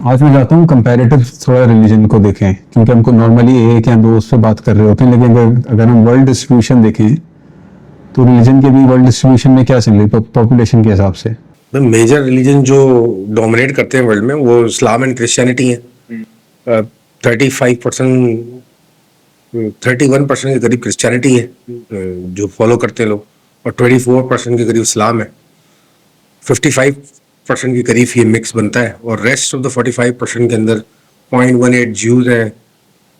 आज मैं चाहता हूँ कंपैरेटिव थोड़ा रिलीजन को देखें, क्योंकि हमको नॉर्मली एक या दो उस पर बात कर रहे होते हैं, लेकिन अगर हम वर्ल्ड डिस्ट्रीब्यूशन देखें तो रिलीजन के भी वर्ल्ड डिस्ट्रीब्यूशन में क्या चल रही है पॉपुलेशन के हिसाब से? मेजर रिलीजन जो डोमिनेट करते हैं वर्ल्ड में वो इस्लाम एंड क्रिश्चियनिटी है। 35%, 31% के करीब क्रिश्चियनिटी है जो फॉलो करते हैं लोग, और 24% के करीब इस्लाम है। 55% के करीब ये मिक्स बनता है, और रेस्ट ऑफ द 45% के अंदर 0.18 ज्यूज हैं,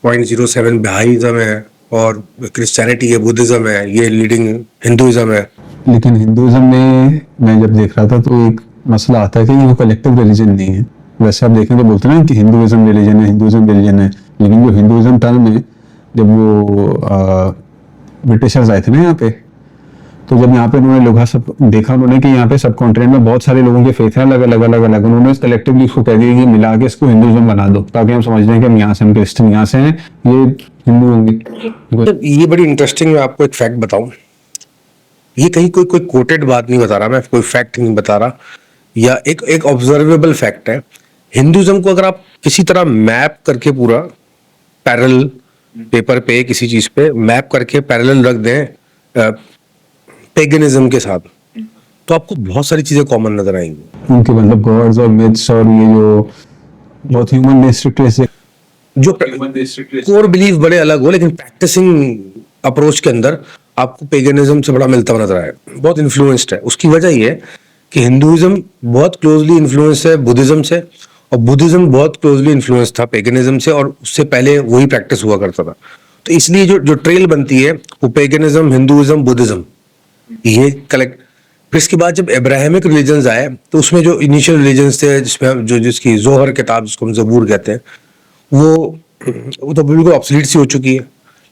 0.07 बहाईज़म है, और क्रिश्चियनिटी है, बुद्धिज़्म है, ये लीडिंग हिंदुज़म है। लेकिन हिंदुज़म में मैं जब देख रहा था तो एक मसला आता है कि ये कलेक्टिव रिलीजन नहीं है। वैसे आप देखें तो बोलते हैं ना कि हिंदुज़म रिलीजन है, हिंदुज़म रिलीजन है, लेकिन जो हिंदुज़म टर्म है, जब वो ब्रिटिशर्स आए थे ना यहाँ पे, तो जब यहाँ पे उन्होंने लोग सब देखा, उन्होंने कि यहाँ पे सब कॉन्टिनेंट में बहुत सारे लोगों के फेथ हैं अलग अलग अलग अलग, उन्होंने कलेक्टिवली इसको कह दिया कि मिला के इसको हिंदुज़म बना दो, ताकि हम समझ लें कि हम यहाँ से, हम क्रिश्चियन यहाँ से हैं, ये हिंदू होंगे। ये बड़ी इंटरेस्टिंग, मैं आपको एक फैक्ट बताऊं, ये कहीं कोई कोटेड बात नहीं बता रहा, मैं कोई फैक्ट नहीं बता रहा, या एक ऑब्जर्वेबल फैक्ट है। हिंदुज़म को अगर आप किसी तरह मैप करके पूरा पैरेलल पेपर पे किसी चीज पे मैप करके पैरेलल रख दें पेगनिज्म के साथ, तो आपको बहुत सारी चीजें कॉमन नजर आएंगी। उनके मतलब गॉड्स और मिथ्स और ये जो बहुत ह्यूमनिस्टिक जो कोर बिलीफ बड़े अलग हो, लेकिन प्रैक्टिसिंग अप्रोच के अंदर आपको पेगनिज्म से बड़ा मिलता हुआ नजर आए, बहुत इन्फ्लुएंस्ड है। उसकी वजह ये है कि हिंदुइज्म बहुत क्लोजली इन्फ्लुएंस है बुद्धिज्म से, और बुद्धिज्म बहुत क्लोजली इन्फ्लुएंस था पेगनिज्म से, और उससे पहले वही प्रैक्टिस हुआ करता था। तो इसलिए जो ट्रेल बनती है वो पेगनिज्म, हिंदुइज्म, बुद्धिज्म, ये कलेक्ट। फिर इसके बाद जब अब्राहमिक रिलीजन्स आए तो उसमें जो इनिशियल रिलीजन्स थे, जिसमें हम जो जिसकी जोहर किताब जिसको हम ज़बूर कहते हैं, वो तो बिल्कुल ऑब्सलीट सी हो चुकी है।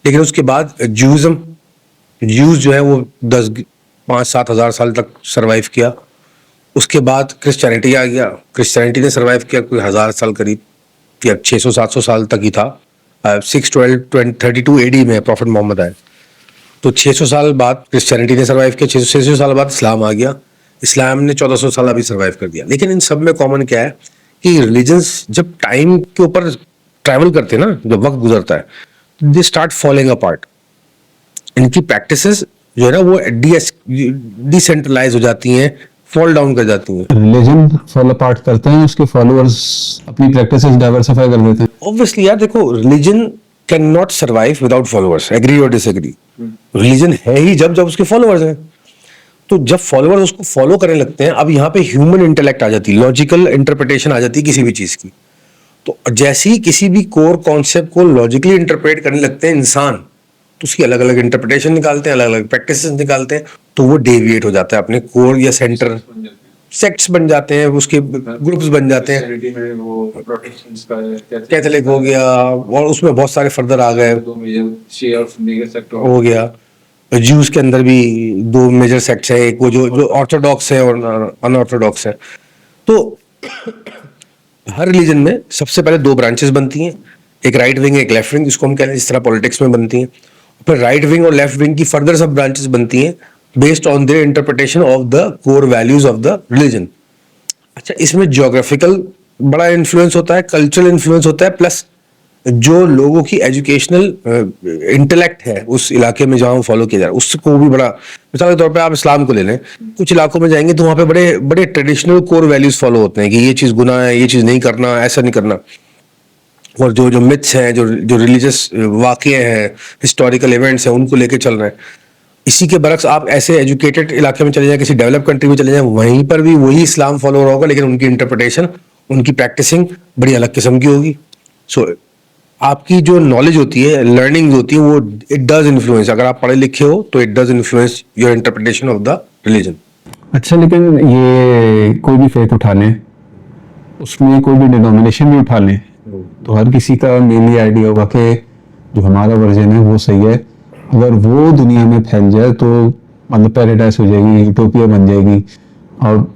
लेकिन उसके बाद ज्यूज जो है वो 5-7 हज़ार साल तक सरवाइव किया। उसके बाद क्रिश्चियनिटी आ गया, क्रिश्चियनिटी ने सरवाइव किया कोई 1000 साल करीब, या 600-700 साल तक ही था। 612-32 AD में प्रॉफिट मोहम्मद आए, तो 600 साल बाद क्रिश्चियनिटी ने सर्वाइव किया, 600 साल बाद इस्लाम आ गया, इस्लाम ने 1400 साल अभी सर्वाइव कर दिया। लेकिन इन सब में कॉमन क्या है कि रिलीजन्स जब टाइम के ऊपर ट्रैवल करते हैं ना, जब वक्त गुजरता है, दे स्टार्ट फॉलोइंग अपार्ट। इनकी प्रैक्टिसेस जो है ना वो डिसेंट्रलाइज हो जाती हैं, फॉल डाउन कर जाती हैं। रिलीजन फॉल अपार्ट करते हैं, उसके फॉलोअर्स अपनी प्रैक्टिसेस डाइवर्सिफाई कर देते हैं। ऑब्वियसली यार देखो, religion can not survive without followers, agree और डिसएग्री। रिलीजन है ही जब उसके फॉलोअर्स हैं, तो जब फॉलोअर्स उसको फॉलो करने लगते हैं, अब यहाँ पे ह्यूमन इंटेलेक्ट आ जाती है, लॉजिकल इंटरप्रिटेशन आ जाती है किसी भी चीज की। तो जैसे ही किसी भी कोर कॉन्सेप्ट को लॉजिकली इंटरप्रेट करने लगते हैं इंसान, तो उसकी अलग अलग इंटरप्रिटेशन निकालते हैं, अलग अलग प्रैक्टिसेस निकालते हैं, तो वो डेविएट हो जाता है अपने कोर या सेंटर, सेक्ट्स बन जाते हैं, उसके ग्रुप्स बन जाते हैं। कैथोलिक हो गया, और उसमें बहुत सारे फर्दर आ गए, हो गया। ज्यूज के अंदर भी 2 मेजर सेक्ट्स है, एक वो जो ऑर्थोडॉक्स है और अनऑर्थोडॉक्स है। तो हर रिलीजन में सबसे पहले 2 ब्रांचेस बनती हैं, एक राइट विंग, एक लेफ्ट विंग, जिसको हम कहते हैं, इस तरह पॉलिटिक्स में बनती हैं। फिर राइट विंग और लेफ्ट विंग की फर्दर सब ब्रांचेस बनती हैं based on their interpretation of the core values of the religion. अच्छा, इसमें ज्योग्राफिकल बड़ा इन्फ्लुएंस होता है, कल्चरल इन्फ्लुएंस होता है, प्लस जो लोगों की एजुकेशनल इंटेलेक्ट है उस इलाके में जहाँ फॉलो किया जा रहा है उसको भी बड़ा। मिसाल के तौर पे आप इस्लाम को ले लें, कुछ इलाकों में जाएंगे तो वहाँ पे बड़े बड़े ट्रेडिशनल कोर वैल्यूज फॉलो होते हैं कि ये चीज़ गुनाह है, ये चीज़ नहीं करना, ऐसा नहीं करना। और जो मिथ्स हैं, जो रिलीजियस वाक़े हैं, हिस्टोरिकल इवेंट्स हैं, उनको लेके चल रहे हैं। इसी के बरक्स आप ऐसे एजुकेटेड इलाके में चले जाएं, किसी डेवलप कंट्री में चले जाएं, वहीं पर भी वही इस्लाम फॉलो हो रहा होगा, लेकिन उनकी इंटरप्रिटेशन, उनकी प्रैक्टिसिंग बड़ी अलग किस्म की होगी। सो आपकी जो नॉलेज होती है, लर्निंग होती है, वो इट डज इन्फ्लुएंस। अगर आप पढ़े लिखे हो तो it does influence your interpretation of the religion. अच्छा, लेकिन ये कोई भी फेथ उठा लें, उसमें कोई भी डिनोमिनेशन भी उठा लें, तो हर किसी का मेनली आइडिया होगा कि जो हमारा वर्जन है वो सही है। अगर वो दुनिया में फैल जाए तो मतलब पैराडाइज हो जाएगी, यूटोपिया बन जाएगी। और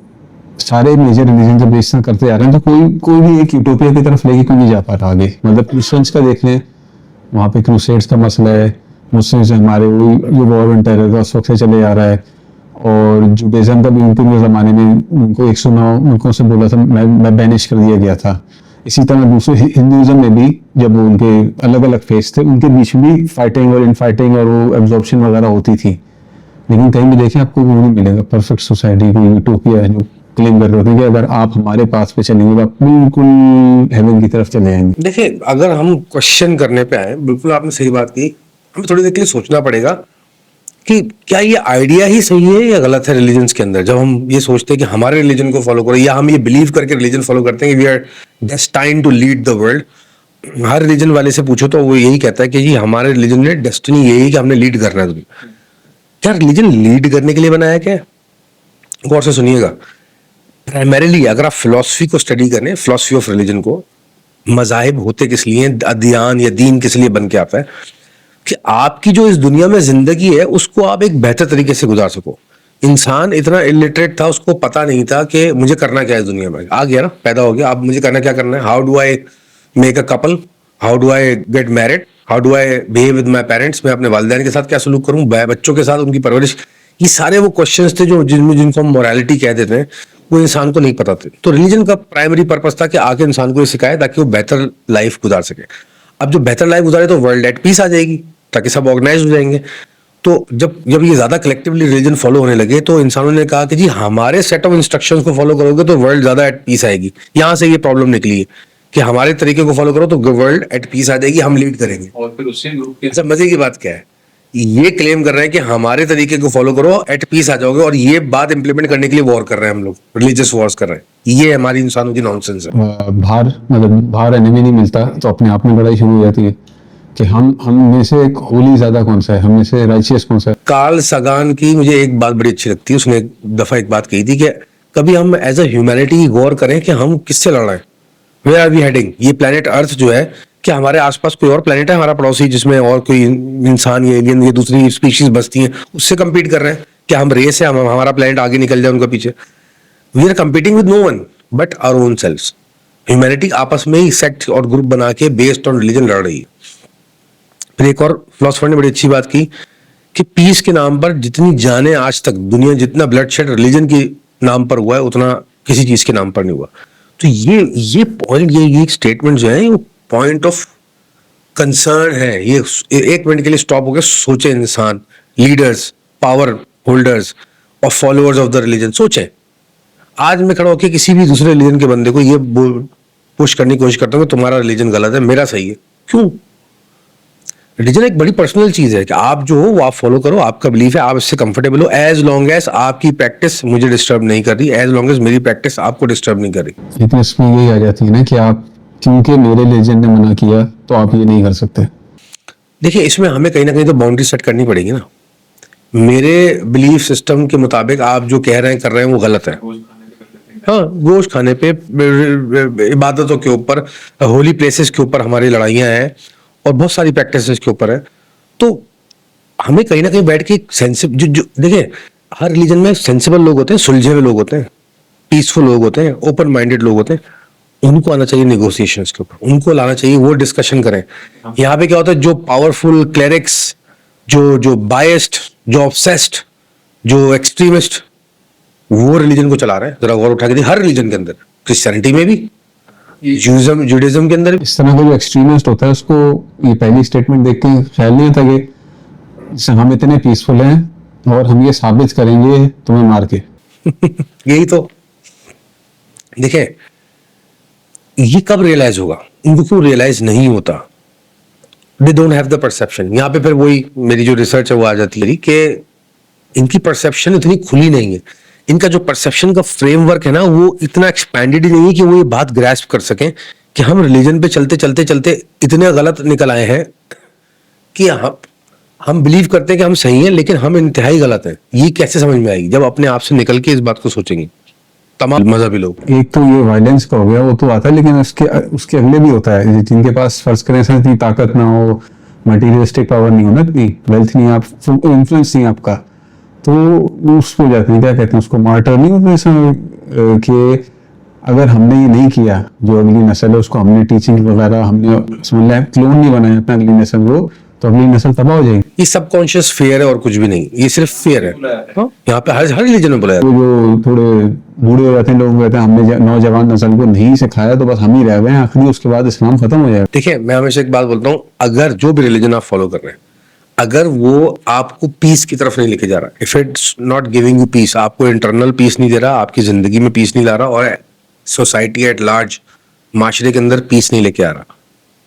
सारे मेजर रिलीजन जब इस तरह करते आ रहे हैं, तो कोई भी एक यूटोपिया की तरफ लेके क्यों नहीं जा पा रहा आगे। मतलब क्रिश्चियंस का देख लें, वहाँ पे क्रूसेड्स का मसला है, मुस्लिम्स हमारे ये वॉर ऑन टेरर का उस वक्त से चले आ रहा है। और जुडाइज्म का भी उनके ज़माने में उनको 109 मुल्कों से बोला था, मैं बैनिश कर दिया गया था। इसी तरह दूसरे हिंदुइज्म में भी जब वो उनके अलग अलग फेस थे, उनके बीच में भी फाइटिंग और इनफाइटिंग और वो एब्जॉर्प्शन वगैरह होती थी। लेकिन कहीं भी देखें आपको वो नहीं मिलेगा परफेक्ट सोसाइटी, कोई यूटोपिया है जो क्लेम कर रहे होते हैं कि अगर आप हमारे पास पे चलेंगे तो आप बिल्कुल हेवन की तरफ चले जाएंगे। देखिए, अगर हम क्वेश्चन करने पे आए, बिल्कुल आपने सही बात की, हमें थोड़ी देर के लिए सोचना पड़ेगा कि क्या ये आइडिया ही सही है या गलत है रिलीजन्स के अंदर। जब हम ये सोचते हैं कि हमारे रिलीजन को फॉलो करो, या हम ये बिलीव करके रिलीजन फॉलो करते हैं कि we are destined to lead the world. हर रिलीजन वाले से पूछो तो वो यही कहता है कि जी हमारे रिलीजन में डेस्टिनी यही है कि हमने लीड करना है तुम्हें। क्या रिलीजन लीड करने के लिए बनाया क्या? गौर से सुनिएगा। प्राइमरीली अगर आप फिलॉसफी को स्टडी करें, फिलॉसफी ऑफ रिलीजन को, मजाहिब होते किस लिए, अदियान या दीन किस लिए बन के आता है कि आपकी जो इस दुनिया में जिंदगी है उसको आप एक बेहतर तरीके से गुजार सको। इंसान इतना इलिटरेट था, उसको पता नहीं था कि मुझे करना क्या है इस दुनिया में। आ गया ना, पैदा हो गया, अब मुझे करना क्या करना है, how do I make a couple, how do I get married, how do I behave with my parents, मैं अपने वालिदैन के साथ क्या सलूक करूं, बच्चों के साथ उनकी परवरिश। ये सारे वो क्वेश्चंस थे जो जिनको हम मोरालिटी कह देते हैं, वो इंसान को नहीं पता थे। तो रिलीजन का प्राइमरी पर्पस था कि आके इंसान को ये सिखाए ताकि वो बेहतर लाइफ गुजार सके। अब जो बेहतर लाइफ गुजारे तो वर्ल्ड एट पीस आ जाएगी, ताकि सब ऑर्गेनाइज हो जाएंगे। तो जब ये ज्यादा कलेक्टिवली रिलीजन फॉलो होने लगे तो इंसानों ने कहा कि जी हमारे सेट ऑफ इंस्ट्रक्शंस को फॉलो करोगे तो वर्ल्ड ज्यादा एट पीस आएगी। यहां से ये प्रॉब्लम निकली है कि हमारे तरीके को फॉलो करो तो वर्ल्ड एट पीस आ जाएगी, हम लीड करेंगे। और फिर उससे ग्रुप के अच्छा, मजे की बात क्या है, ये क्लेम कर रहे हैं कि हमारे तरीके को फॉलो करो एट पीस आ जाओगे, और ये बात इंप्लीमेंट करने के लिए वॉर कर रहे हैं हम लोग, रिलीजियस वॉर्स कर रहे हैं। ये हमारी इंसानों की नॉनसेंस है। बाहर मतलब बाहर एनिमी नहीं मिलता तो अपने आप में लड़ाई शुरू हो जाती है कि हम में से एक होली ज्यादा कौन सा है, हम में से राइचियस कौन सा है। कार्ल सगान की मुझे एक बात बड़ी अच्छी लगती है, उसने एक दफा एक बात कही थी कि कभी हम एज अ ह्यूमैनिटी गौर करें कि हम किससे लड़ रहे हैं, वेयर आर वी हेडिंग। ये प्लेनेट अर्थ जो है, क्या हमारे आसपास कोई और प्लेनेट है हमारा पड़ोसी जिसमें और कोई इंसान या एलियन या दूसरी स्पीशीज बसती हैं, उससे कम्पीट कर रहे हैं? क्या हम रेस है, हमारा प्लेनेट आगे निकल जाए उनका पीछे? We are competing with no one but our own selves. Humanity आपस में ही सेक्ट और ग्रुप बना के बेस्ड ऑन रिलीजन लड़ रही है। फिर एक और फिलोसफर ने बड़ी अच्छी बात की कि पीस के नाम पर जितनी जाने आज तक दुनिया, जितना ब्लड शेड रिलीजन के नाम पर हुआ है उतना किसी चीज के नाम पर नहीं हुआ। तो ये पॉइंट, ये स्टेटमेंट जो है, वो पॉइंट ऑफ कंसर्न है। ये एक मिनट के लिए स्टॉप हो गया, सोचे इंसान, लीडर्स, पावर होल्डर्स और फॉलोअर्स ऑफ द रिलीजन, सोचे। आज मैं खड़ा होकर किसी भी दूसरे रिलीजन के बंदे को ये पुश करने की कोशिश करता हूँ कि तुम्हारा रिलीजन गलत है, मेरा सही है। क्यों? रिलीजन एक बड़ी पर्सनल चीज है कि आप जो हो वो आप फॉलो करो, आपका बिलीफ है, आप इससे कंफर्टेबल हो, एज लॉन्ग एज आपकी प्रैक्टिस मुझे डिस्टर्ब नहीं कर रही, एज लॉन्ग एज मेरी प्रैक्टिस आपको डिस्टर्ब नहीं कर रही। लेकिन इसमें यही आ जाती है ना कि आप, क्योंकि मेरे रिलीजन ने मना किया तो आप ये नहीं कर सकते। देखिए, इसमें हमें कहीं ना कहीं तो बाउंड्री सेट करनी पड़ेगी ना। मेरे बिलीफ सिस्टम के मुताबिक आप जो कह रहे हैं कर रहे हैं वो गलत है। हाँ, गोश्त खाने पे, इबादतों के ऊपर, होली प्लेसेस के ऊपर हमारी लड़ाइयाँ हैं और बहुत सारी प्रैक्टिसेस के ऊपर है। तो हमें कहीं ना कहीं बैठ के जो देखिए, हर रिलीजन में सेंसिबल लोग होते हैं, सुलझे हुए लोग होते हैं, पीसफुल लोग होते हैं, ओपन माइंडेड लोग होते हैं। उनको आना चाहिए नेगोशिएशंस के ऊपर, उनको लाना चाहिए, वो डिस्कशन करें। यहाँ पे क्या होता है, जो पावरफुल क्लेरिक्स, जो बायस्ड, जो ऑब्सेस्ड, जो एक्सट्रीमिस्ट, वो रिलीजन को चला रहे हैं। जरा गौर उठा के देखिए, हर रिलीजन के अंदर, क्रिश्चियनिटी में भी, जुडाइज्म के अंदर भी। इस तरह का जो एक्सट्रीमिस्ट होता है उसको ये पहली स्टेटमेंट देख के ख्याल नहीं आता कि हम इतने पीसफुल हैं और हम ये साबित करेंगे तुम्हें मार के। यही तो देखिए, ये कब रियलाइज होगा, इनको क्यों रियलाइज नहीं होता? They don't have the perception. यहाँ पे फिर वही मेरी जो रिसर्च है वो आ जाती है कि इनकी परसेप्शन इतनी खुली नहीं है, इनका जो परसेप्शन का फ्रेमवर्क है ना वो इतना एक्सपैंडेड ही नहीं है कि वो ये बात ग्रैस्प कर सकें कि हम रिलीजन पे चलते चलते चलते इतने गलत निकल आए हैं कि हम बिलीव करते हैं कि हम सही हैं लेकिन हम इंतहाई गलत हैं। ये कैसे समझ में आएगी? जब अपने आप से निकल के इस बात को सोचेंगे तमाम मजहबी लोग। एक तो ये वायलेंस का हो गया, वो तो आता है, लेकिन उसके अगले भी होता है जिनके पास फर्ज करें इतनी ताकत ना हो, मटीरियलिस्टिक पावर नहीं हो ना, इतनी वेल्थ नहीं, आप इन्फ्लुएंस नहीं आपका, तो उसको जाते हैं, क्या कहते हैं उसको, मार्टर नहीं होते ऐसा कि अगर हमने ये नहीं किया, जो अगली नस्ल है उसको हमने टीचिंग वगैरह हमने समझ लिया, क्लोन नहीं बनाया अपना अगली नस्ल को, तो अगली नस्ल तबाह हो जाएगी। ये सबकॉन्शियस फेयर है और कुछ भी नहीं, ये सिर्फ फेयर है। हाँ? यहाँ पे हर रिलीजन में बोला जाता वो जो थोड़े बूढ़े हो जाते हैं लोग कहते हैं हमने नौजवान नस्ल को नहीं सिखाया तो बस हम ही रह गए हैं आखिरी, उसके बाद इस्लाम खत्म हो जाएगा। है। देखिए मैं हमेशा एक बात बोलता हूँ, अगर जो भी रिलीजन आप फॉलो कर रहे हैं, अगर वो आपको पीस की तरफ नहीं लेके जा रहा, if it's not giving you peace, आपको इंटरनल पीस नहीं दे रहा, आपकी जिंदगी में पीस नहीं ला रहा, और सोसाइटी एट लार्ज, माशरे के अंदर पीस नहीं लेके आ रहा,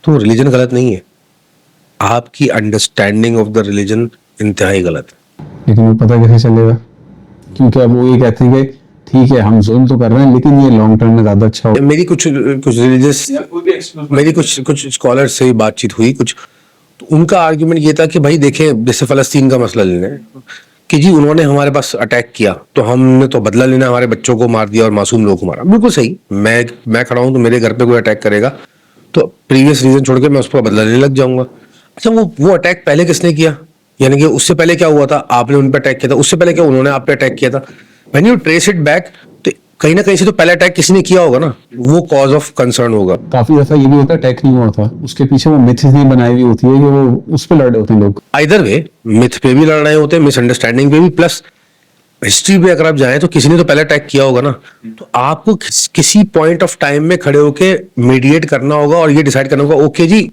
तो रिलीजन गलत नहीं है। आपकी अंडरस्टैंडिंग ऑफ द रिलीजन इंतहाई गलत है। लेकिन वो पता कैसे चलेगा, क्योंकि अब वो ये कहते हैं कि ठीक है हम जुल्म तो कर रहे हैं लेकिन ये लॉन्ग टर्म में ज्यादा अच्छा हो। मेरी कुछ रिलीजियस, मेरी कुछ स्कॉलर्स से बातचीत हुई कुछ, तो उनका आर्ग्यूमेंट ये था कि भाई देखें, जैसे फलस्तीन का मसला ले लें कि जी उन्होंने हमारे पास अटैक किया तो हमने तो बदला लेना, हमारे बच्चों को मार दिया और मासूम लोगों को मारा। बिल्कुल सही, मैं खड़ा हूं तो मेरे घर पे कोई अटैक करेगा तो प्रीवियस रीजन छोड़ के मैं उस पर बदला लेने लग जाऊंगा। अच्छा वो अटैक पहले किसने किया, यानी कि उससे पहले क्या हुआ था, आपने उन पर अटैक किया था, उससे पहले क्या उन्होंने आप पे अटैक किया था। When you trace it back, तो कहीं ना कहीं से तो पहले अटैक किसी ने किया होगा ना, वो कॉज ऑफ कंसर्न होगा। काफी दफा ये भी होता है अटैक नहीं हुआ था, उसके पीछे वो मिथ्स नहीं बनाई हुई होती है कि वो उस पर लड़े होते हैं लोग। आइदर वे मिथ पे भी लड़ रहे होते हैं, मिसअंडरस्टैंडिंग पे भी, प्लस हिस्ट्री पे अगर आप जाएं तो किसी ने तो पहले अटैक किया होगा ना। तो आपको किसी पॉइंट ऑफ टाइम में खड़े होके मीडिएट करना होगा और ये डिसाइड करना होगा, ओके जी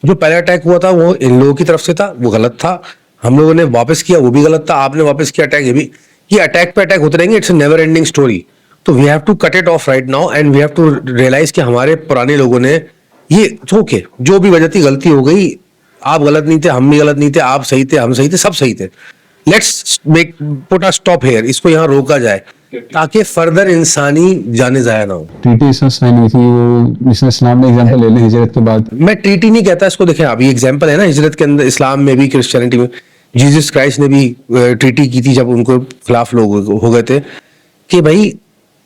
जो पहला अटैक हुआ था वो इन लोगों की तरफ से था, वो गलत था, हम लोगों ने वापस किया वो भी गलत था, आपने वापस किया अटैक, ये अटैक पे अटैक होते रहेंगे, it's a never ending story. तो we have to cut it off right now and we have to realize कि हमारे पुराने लोगों ने ये ओके, जो भी वजह थी गलती हो गई, आप गलत नहीं थे, हम भी गलत नहीं थे, आप सही थे, हम सही थे, सब सही थे, let's make put a stop here, इसको यहाँ रोका जाए ताकि फर्दर इंसानी जाने जाया ना हो। ट्रीटी साइन हुई थी वो, मिस्टर इस्लाम ने एग्जांपल ले लें हिजरत के बाद। मैं ट्रीटी नहीं कहता इसको, देखें अभी एग्जांपल है ना, हिजरत के अंदर इस्लाम में भी क्रिश्चियनिटी में जीसस क्राइस्ट ने भी ट्रीटी की थी जब उनको खिलाफ लोग हो गए थे कि भाई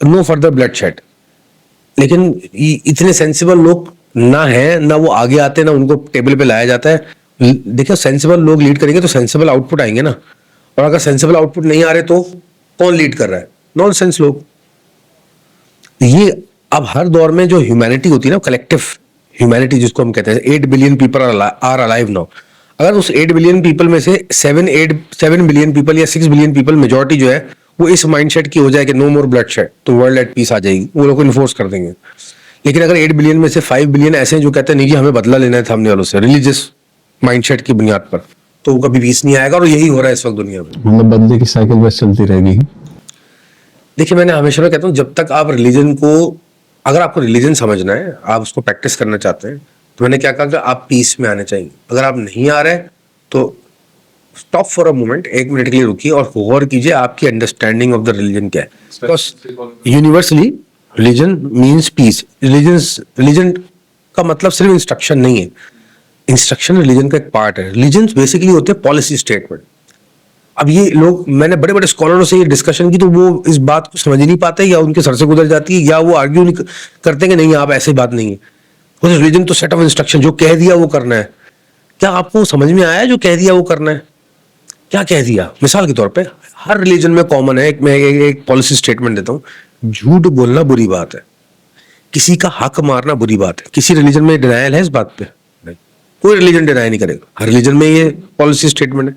नो फर्दर ब्लड शेड। लेकिन इतने सेंसिबल लोग ना है, ना वो आगे आते, ना उनको टेबल पे लाया जाता है। देखिए सेंसिबल लोग लीड करेंगे तो सेंसिबल आउटपुट आएंगे ना, और अगर सेंसिबल आउटपुट नहीं आ रहे तो कौन लीड कर रहा है, नॉनसेंस लोग। ये अब हर दौर में जो ह्यूमैनिटी होती है ना, कलेक्टिव ह्यूमैनिटी जिसको हम कहते हैं, 8 billion people are alive now, अगर उस 8 बिलियन पीपल में से 7 बिलियन पीपल या 6 बिलियन पीपल मेजॉरिटी जो है वो इस माइंडसेट की हो जाए कि नो मोर ब्लड शेड, तो वर्ल्ड एट पीस आ जाएगी, वो लोग इन्फोर्स कर देंगे। लेकिन अगर 8 बिलियन में से 5 बिलियन ऐसे हैं जो कहते हैं नहीं जी हमें बदला लेना है सामने वालों से, रिलीजियस माइंडसेट की बुनियाद पर, तो वो कभी पीस नहीं आएगा, और यही हो रहा है इस वक्त दुनिया में। मतलब बदले की साइकिल बस चलती रहेगी। देखिए मैंने हमेशा मैं कहता हूँ, जब तक आप रिलीजन को, अगर आपको रिलीजन समझना है, आप उसको प्रैक्टिस करना चाहते हैं, तो मैंने क्या कहा कि आप पीस में आने चाहिए। अगर आप नहीं आ रहे तो stop for a moment, 1 minute के लिए रुकिए और गौर कीजिए आपकी अंडरस्टैंडिंग ऑफ द रिलीजन क्या है। Because universally religion means peace. Religion का मतलब सिर्फ इंस्ट्रक्शन नहीं है, इंस्ट्रक्शन रिलीजन का एक पार्ट है। रिलीजन बेसिकली होते हैं पॉलिसी स्टेटमेंट। अब ये लोग, मैंने बड़े बड़े स्कॉलरों से ये डिस्कशन की तो वो इस बात को समझ ही नहीं पाते, या उनके सर से गुजर जाती है, या वो आर्ग्यू नहीं करते कि नहीं आप ऐसी बात नहीं है। वो रिलीजन तो सेट ऑफ इंस्ट्रक्शन, जो कह दिया वो करना है। क्या आपको समझ में आया जो कह दिया वो करना है? क्या कह दिया? मिसाल के तौर पे हर रिलीजन में कॉमन है, मैं एक पॉलिसी स्टेटमेंट देता हूँ, झूठ बोलना बुरी बात है, किसी का हक मारना बुरी बात है। किसी रिलीजन में डिनायल है इस बात पे? नहीं, कोई रिलीजन डिनाई नहीं करेगा। हर रिलीजन में ये पॉलिसी स्टेटमेंट है,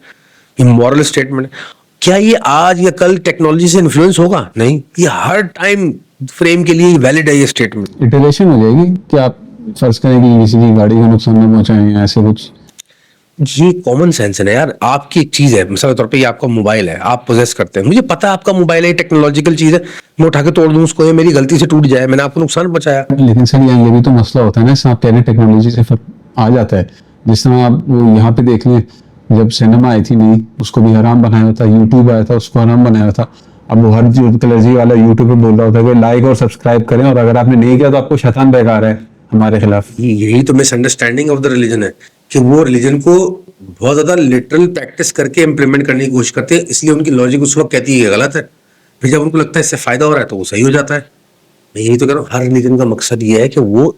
ये मॉरल स्टेटमेंट है। क्या ये आज या कल टेक्नोलॉजी से इन्फ्लुएंस होगा? नहीं, ये हर टाइम फ्रेम के लिए वैलिड है ये स्टेटमेंट। इटरेशन हो जाएगी कि आप फर्ज करें कि किसी की गाड़ी को नुकसान न पहुंचाएं या ऐसे कुछ। ये कॉमन सेंस है ना यार। आपकी एक चीज है, मिसाल के तौर पे ये आपका मोबाइल है, आप पोजेस करते हैं, मुझे पता है आपका मोबाइल है, टेक्नोलॉजिकल चीज है, मैं उठा के तोड़ दूं उसको, ये मेरी गलती से टूट जाए, मैंने आपको नुकसान पहुंचाया। लेकिन सर ये भी तो मसला होता है ना, इसमें आप कह रहे हैं टेक्नोलॉजी से फर्क आ जाता है। जिस तरह आप वो यहाँ पे देख लें, जब सिनेमा आई थी नहीं, उसको भी हराम बनाया हुआ था, यूट्यूब आया था उसको हराम बनाया हुआ था। अब वो हर कलर्जी वाला यूट्यूब पे बोल रहा होता है कि लाइक और सब्सक्राइब करें, और अगर आपने नहीं किया तो आपको शैतान बेकार है हमारे खिलाफ। यही तो मिसअंडरस्टैंडिंग ऑफ द रिलीजन है कि वो रिलीजन को बहुत ज्यादा लिटरल प्रैक्टिस करके इंप्लीमेंट करने की कोशिश करते हैं, इसलिए उनकी लॉजिक उस वक्त कहती है ये गलत है, फिर जब उनको लगता है इससे फायदा हो रहा है तो वो सही हो जाता है। मैं यही तो कह रहा हूँ, हर रिलीजन का मकसद ये है कि वो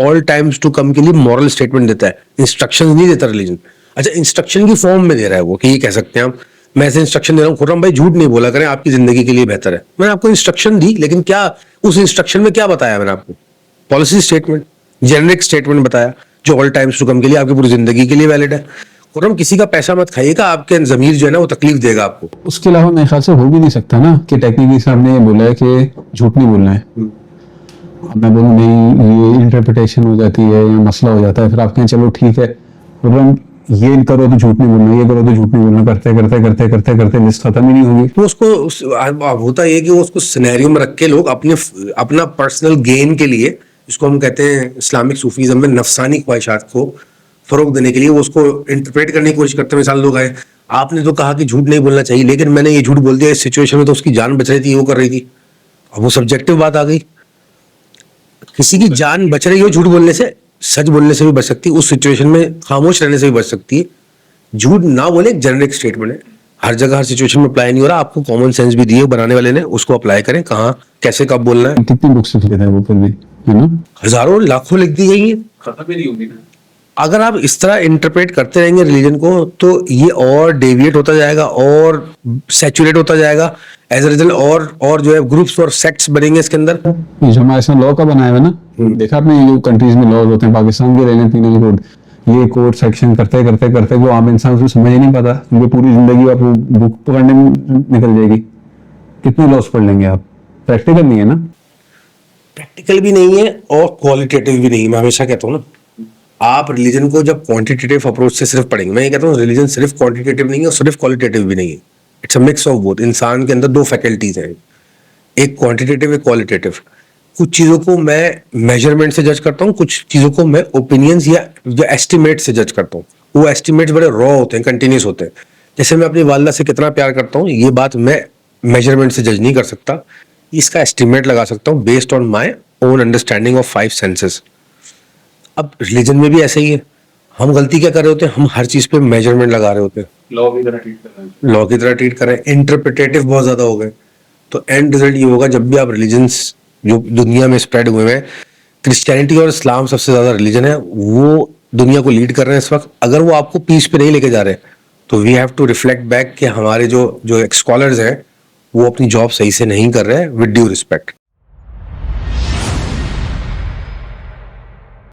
ऑल टाइम्स टू कम के लिए मॉरल स्टेटमेंट देता है, इंस्ट्रक्शन नहीं देता रिलीजन। अच्छा, इंस्ट्रक्शन की फॉर्म में दे रहा है वो, कि ये कह सकते हैं हम, मैं ऐसे इंस्ट्रक्शन दे रहा हूँ, खुर्रम भाई झूठ नहीं बोला करें, आपकी जिंदगी के लिए बेहतर है। मैंने आपको इंस्ट्रक्शन दी, लेकिन क्या उस इंस्ट्रक्शन में क्या बताया मैंने आपको? पॉलिसी स्टेटमेंट, जेनरिक स्टेटमेंट बताया जो ऑल टाइम्स टू कम के लिए आपकी पूरी जिंदगी के लिए वैलिड है। खुर्रम किसी का पैसा मत खाइएगा, आपके ज़मीर जो है ना वो तकलीफ देगा आपको। उसके अलावा मेरे ख्याल से हो भी नहीं सकता ना कि टेक्निकली साहब ने ये बोला है कि झूठ नहीं बोलना है। अब मैं बोलूँ नहीं, ये इंटरप्रिटेशन हो जाती है या मसला हो जाता है, फिर आप कहें चलो ठीक है खुर्रम ये करो तो झूठ नहीं बोलना, ये करो तो झूठ नहीं बोलना, करते करते करते करते करते लिस्ट खत्म ही नहीं होगी। तो उसको अब होता ये कि वो उसको सिनेरियो में रख के लोग अपना पर्सनल गेन के लिए, जिसको हम कहते हैं इस्लामिक सूफीज़म में नफसानी ख्वाहिशात को फरोग देने के लिए, वो उसको इंटरप्रेट करने की कोशिश करते हैं। मिसाल लोग आए, आपने तो कहा कि झूठ नहीं बोलना चाहिए, लेकिन मैंने ये झूठ बोल दिया इस सिचुएशन में तो उसकी जान बच रही थी, वो कर रही थी। अब वो सब्जेक्टिव बात आ गई। किसी की जान बच रही हो झूठ बोलने से, सच बोलने से भी बच सकती है, उस सिचुएशन में खामोश रहने से भी बच सकती है। झूठ ना बोले एक जेनरिक स्टेटमेंट है, हर जगह हर सिचुएशन में अप्लाई नहीं हो रहा। आपको कॉमन सेंस भी दिए बनाने वाले ने, उसको अप्लाई करें, कहाँ कैसे कब बोलना है। कितनी बुक्स लिख लेते हैं वो फिर भी, है ना? हजारों लाखों लिख दी गई है। खत्म ही नहीं होगी ना। अगर आप इस तरह इंटरप्रेट करते रहेंगे रिलीजन को तो ये और डेविएट होता जाएगा और सैचुरेट होता जाएगा एज अ रिजल्ट, और जो है ग्रुप्स और सेक्ट्स बनेंगे इसके अंदर। ये जो हमारे इसमें लॉ का बनाया हुआ है ना, देखा आपने ये जो कंट्रीज में लॉज होते हैं, पाकिस्तान के रहने पीनल कोड, ये कोड सेक्शन करते करते करते वो आम इंसान उसको समझ ही नहीं पाता, क्योंकि पूरी जिंदगी आप बुक पकड़ने में निकल जाएगी। कितने लॉस पढ़ लेंगे आप? प्रैक्टिकल नहीं है ना। प्रैक्टिकल भी नहीं है और क्वालिटेटिव भी नहीं है। मैं हमेशा कहता हूँ ना, आप रिलीजन को जब क्वांटिटेटिव अप्रोच से सिर्फ पढ़ेंगे, मैं ये कहता हूँ रिलीजन सिर्फ क्वांटिटेटिव नहीं है और सिर्फ क्वालिटेटिव भी नहीं है, it's a mix of both. इंसान के अंदर दो फैकल्टीज हैं, एक क्वांटिटेटिव एक क्वालिटेटिव। कुछ चीज़ों को मैं मेजरमेंट से जज करता हूँ, कुछ चीज़ों को मैं ओपिनियंस या एस्टिमेट से जज करता हूँ। वो एस्टिमेट्स बड़े रॉ होते हैं, कंटिन्यूस होते हैं। जैसे मैं अपनी वालदा से कितना प्यार करता हूँ, ये बात मैं मेजरमेंट से जज नहीं कर सकता, इसका एस्टिमेट लगा सकता हूँ based on my own understanding of 5 senses. अब रिलीजन में भी ऐसा ही है। हम गलती क्या कर रहे होते हैं, हम हर चीज़ पे मेजरमेंट लगा रहे होते हैं, लॉ की तरह ट्रीट कर रहे हैं। लॉ की तरह ट्रीट करें, इंटरप्रिटेटिव बहुत ज़्यादा हो गए। तो एंड रिजल्ट ये होगा, जब भी आप रिलीजन्स जो दुनिया में स्प्रेड हुए हैं, क्रिश्चियनिटी और इस्लाम सबसे ज़्यादा रिलीजन है, वो दुनिया को लीड कर रहे हैं इस वक्त। अगर वो आपको पीस पे नहीं लेके जा रहे, तो we have to reflect back कि हमारे जो स्कॉलर्स हैं वो अपनी जॉब सही से नहीं कर रहे हैं, विद ड्यू रिस्पेक्ट।